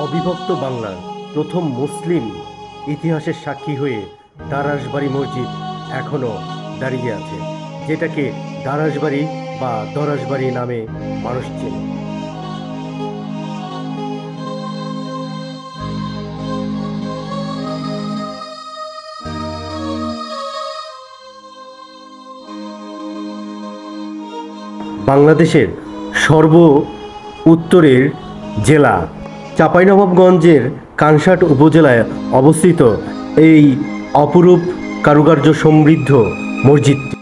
অবিভক্ত বাংলার প্রথম মুসলিম ইতিহাসের সাক্ষী হয়ে দারাসবাড়ি মসজিদ এখনও দাঁড়িয়ে আছে, যেটাকে দারাসবাড়ি বা দরাসবাড়ি নামে মানুষ চেনে। বাংলাদেশের সর্ব উত্তরের জেলা চাঁপাইনবাবগঞ্জের কানসাট উপজেলায় অবস্থিত এই অপরূপ কারুকার্য সমৃদ্ধ মসজিদটি